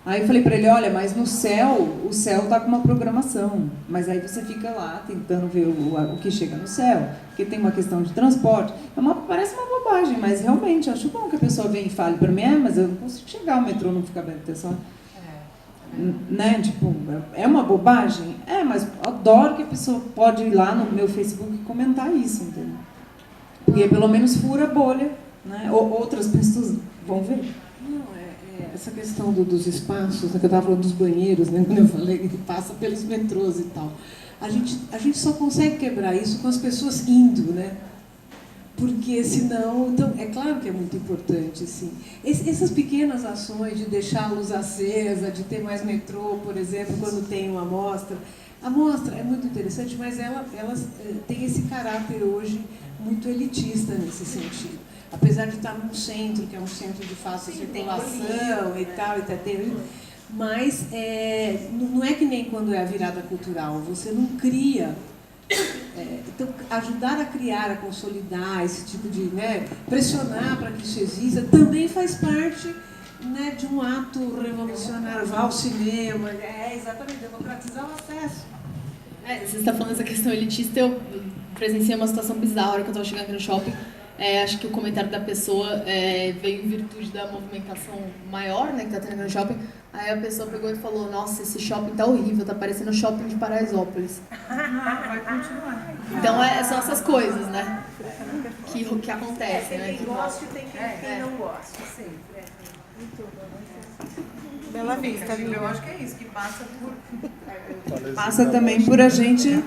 Aí eu falei para ele, olha, mas no céu, o céu tá com uma programação. Mas aí você fica lá tentando ver o que chega no céu, porque tem uma questão de transporte. Parece uma bobagem, mas realmente, acho bom que a pessoa venha e fale para mim, mas eu não consigo chegar, o metrô não fica aberto, é só... Né? Tipo, é uma bobagem? Mas eu adoro que a pessoa pode ir lá no meu Facebook e comentar isso, entendeu? Porque pelo menos fura a bolha, né? Outras pessoas vão ver. Essa questão dos espaços, que eu estava falando dos banheiros, né, quando eu falei que passa pelos metrôs e tal. A gente só consegue quebrar isso com as pessoas indo, né? Porque senão... Então, é claro que é muito importante, sim. Essas pequenas ações de deixar a luz acesa, de ter mais metrô, por exemplo, quando tem uma amostra. A amostra é muito interessante, mas ela tem esse caráter hoje muito elitista nesse sentido. Apesar de estar num centro, que é um centro de fácil circulação e tal, mas não é que nem quando é a virada cultural, você não cria. Então, ajudar a criar, a consolidar esse tipo de... Né, pressionar para que isso exista, também faz parte, né, de um ato revolucionário. Vá ao cinema, exatamente, democratizar o acesso. Você está falando dessa questão elitista, eu presenciei uma situação bizarra na hora que eu estava chegando aqui no shopping. Acho que o comentário da pessoa veio em virtude da movimentação maior, né, que está tendo no shopping. Aí a pessoa pegou e falou, nossa, esse shopping tá horrível, tá parecendo o shopping de Paraisópolis. Vai continuar. Então são essas coisas, né, que acontecem, né? Tem quem goste e tem quem não goste, sempre. Bela Vista, eu acho que é isso, que passa Passa também por a gente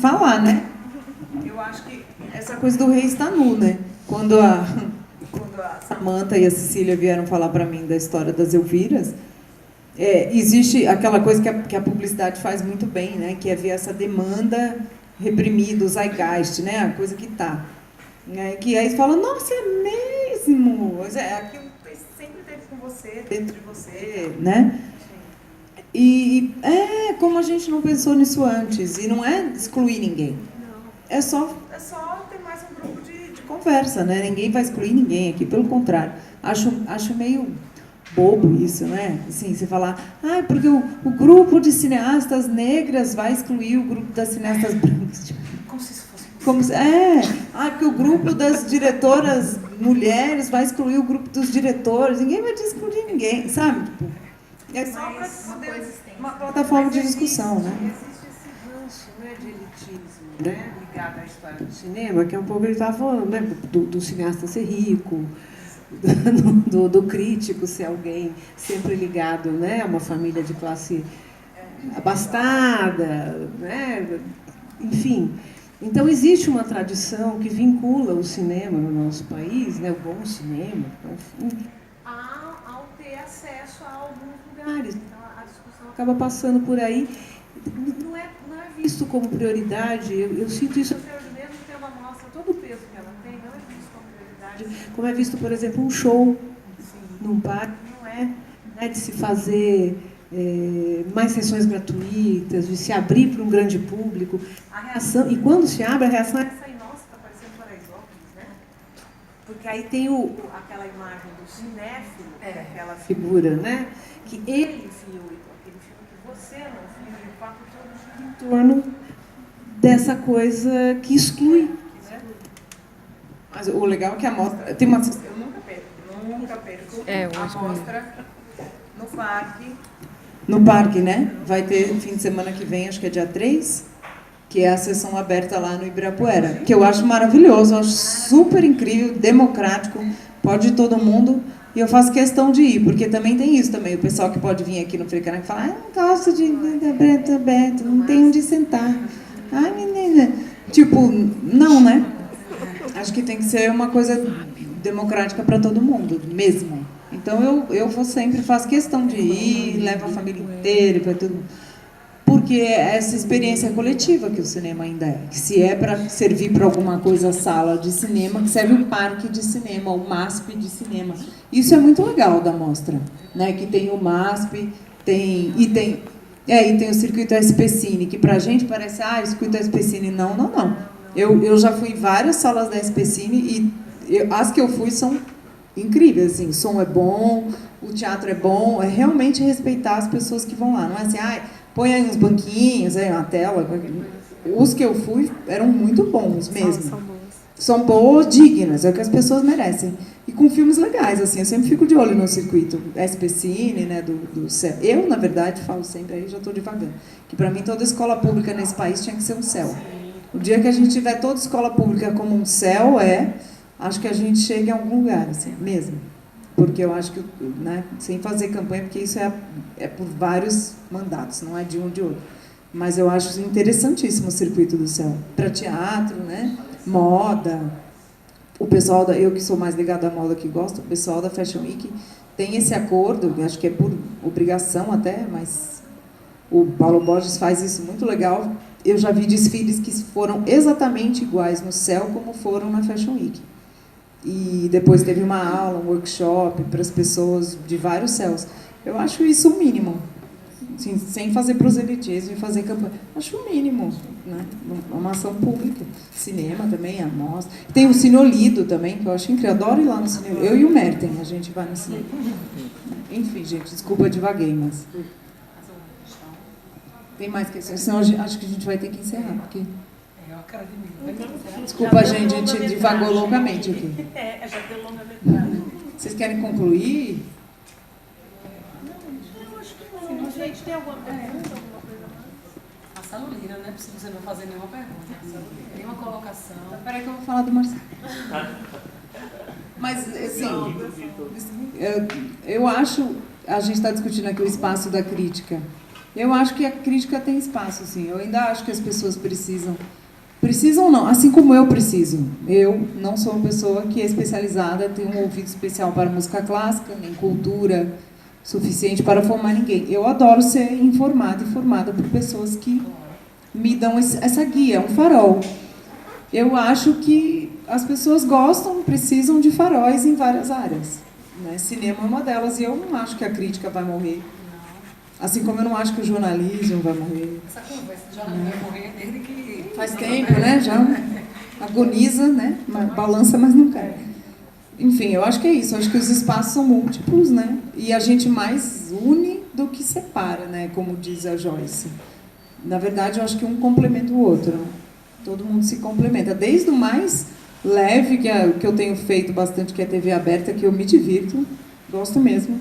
falar, né? Eu acho que essa coisa do rei está nu, né? Quando a Samantha e a Cecília vieram falar para mim da história das Elviras, existe aquela coisa que a publicidade faz muito bem, né? Que é ver essa demanda reprimida, o zeitgeist, né? A coisa que tá. Que aí fala, nossa, é mesmo! Aquilo sempre teve com você, dentro de você, né? E como a gente não pensou nisso antes, e não é excluir ninguém. É só ter mais um grupo de conversa, né? Ninguém vai excluir ninguém aqui, pelo contrário. Acho meio bobo isso, né? Assim, você falar, porque o grupo de cineastas negras vai excluir o grupo das cineastas brancas. como se isso fosse... porque o grupo das diretoras mulheres vai excluir o grupo dos diretores. Ninguém vai excluir ninguém, sabe? Tipo, é só para poder uma plataforma de discussão, né? Existe esse ranço, né, de elitismo, né, ligado à história do cinema, que é um pouco, ele estava falando, né, do cineasta ser rico, do crítico ser alguém sempre ligado, né, a uma família de classe abastada, né, enfim. Então, existe uma tradição que vincula o cinema no nosso país, né, o bom cinema, ao ter acesso a alguns lugares. Então, a discussão acaba passando por aí. Não é visto como prioridade, eu sinto isso até hoje mesmo, que é uma mostra, todo o peso que ela tem, não é visto como prioridade, como é visto, por exemplo, um show num parque, não é, né, de se fazer mais sessões gratuitas, de se abrir para um grande público. A reação, e quando se abre, a reação é essa aí, nossa, está parecendo Paraisópolis, né? Porque aí tem aquela imagem do cinéfilo, aquela figura, né? Que ele viu, aquele filme que você, no filme, o papo todo gira em torno dessa coisa que exclui. Né? Mas o legal é que a mostra... Tem uma... Eu nunca perco a mostra no parque. No parque, né? Vai ter fim de semana que vem, acho que é dia 3, que é a sessão aberta lá no Ibirapuera, que eu acho maravilhoso, eu acho super incrível, democrático, pode ir todo mundo, e eu faço questão de ir, porque também tem isso também, o pessoal que pode vir aqui no Frecanec e falar, não gosto de aberto, não tem onde sentar. Ai, menina. Tipo, não, né? Acho que tem que ser uma coisa democrática para todo mundo, mesmo. Então eu vou sempre, faço questão de ir, levo a família inteira para tudo. Porque é essa experiência coletiva que o cinema ainda é. Que se é para servir para alguma coisa a sala de cinema, que serve o parque de cinema, o MASP de cinema. Isso é muito legal da mostra, né? Que tem o MASP, tem o circuito SP Cine, que pra gente parece, o circuito SP Cine, não. Eu já fui em várias salas da SP Cine e as que eu fui são incríveis, assim, o som é bom, o teatro é bom, é realmente respeitar as pessoas que vão lá, não é assim, põe aí uns banquinhos, aí uma tela. Os que eu fui eram muito bons mesmo. São boas, dignas, é o que as pessoas merecem. E com filmes legais, assim, eu sempre fico de olho no circuito SP Cine, né, do céu. Eu, na verdade, falo sempre, aí já estou devagando, que para mim toda escola pública nesse país tinha que ser um céu. O dia que a gente tiver toda escola pública como um céu, acho que a gente chega em algum lugar, assim, mesmo. Porque eu acho que, né, sem fazer campanha, porque isso é por vários mandatos, não é de um ou de outro. Mas eu acho interessantíssimo o circuito do céu. Para teatro, né, moda. O pessoal, eu que sou mais ligada à moda que gosto, o pessoal da Fashion Week tem esse acordo, acho que é por obrigação até, mas o Paulo Borges faz isso muito legal. Eu já vi desfiles que foram exatamente iguais no céu como foram na Fashion Week. E depois teve uma aula, um workshop para as pessoas de vários céus. Eu acho isso o mínimo. Assim, sem fazer proselitismo e fazer campanha. Acho o mínimo, né? Uma ação pública. Cinema também, a mostra. Tem o Cineolido também, que eu acho incrível. Eu adoro ir lá no cinema. Eu e o Merten, a gente vai no cinema. Enfim, gente, desculpa, divaguei, mas... Tem mais questões? Senão acho que a gente vai ter que encerrar, porque... Desculpa, gente, a gente divagou loucamente aqui. Já deu longa metragem. Vocês querem concluir? Não, acho que não. Gente, tem alguma pergunta, alguma coisa mais? A Salolina, né? Se você não fazer nenhuma pergunta. Nenhuma colocação. Peraí que eu vou falar do Marcelo. Mas, assim, eu acho... A gente está discutindo aqui o espaço da crítica. Eu acho que a crítica tem espaço, sim. Eu ainda acho que as pessoas precisam... Precisam não, assim como eu preciso. Eu não sou uma pessoa que é especializada, tenho um ouvido especial para música clássica, nem cultura suficiente para formar ninguém. Eu adoro ser informada e formada por pessoas que me dão essa guia, um farol. Eu acho que as pessoas gostam, precisam de faróis em várias áreas. Né? Cinema é uma delas e eu não acho que a crítica vai morrer. Assim como eu não acho que o jornalismo vai morrer. Essa conversa de jornalismo vai morrer desde que... Faz tempo, né? Já agoniza, né? Balança, mas não cai. Enfim, eu acho que é isso. Eu acho que os espaços são múltiplos, né? E a gente mais une do que separa, né? Como diz a Joyce. Na verdade, eu acho que um complementa o outro. Né? Todo mundo se complementa. Desde o mais leve, que eu tenho feito bastante, que é a TV aberta, que eu me divirto. Gosto mesmo.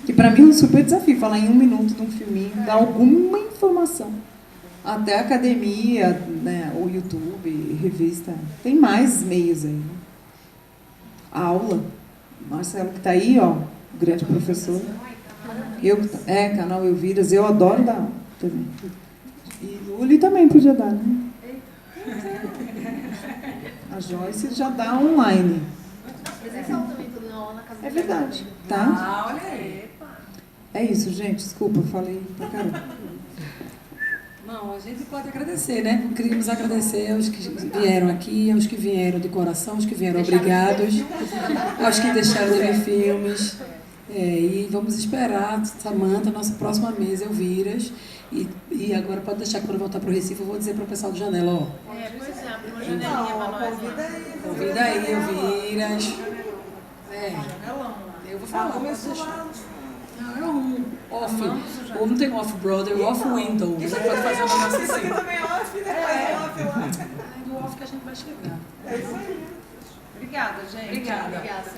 Que para mim é um super desafio. Falar em 1 minuto de um filminho, dar alguma informação. Até a academia, né, o YouTube, revista. Tem mais meios aí. Né? Aula. Marcelo que está aí, ó, grande professor. Canal Elviras. Eu adoro dar aula também. E Luli também podia dar, né? A Joyce já dá online. Presencial também, tudo na aula na casa. É verdade, tá? olha aí. É isso, gente. Desculpa, falei pra caramba. Não, a gente pode agradecer, né? Queríamos agradecer aos que vieram aqui, aos que vieram de coração, aos que vieram obrigados, aos que deixaram de ver filmes. E vamos esperar, Samanta, nossa próxima mesa, Elviras. E agora pode deixar que quando eu voltar para o Recife, eu vou dizer para o pessoal do Janela, ó. Pois é, abre uma janelinha pra nós. Convida aí, Elviras. Eu vou falar. Não, eu arrumo off. Ou não tem off-brother, off-window. Você pode fazer um negócio Isso aqui assim. também é off, né? É off lá. É do off que a gente vai chegar. É isso aí. Obrigada, gente. Obrigada. Obrigada.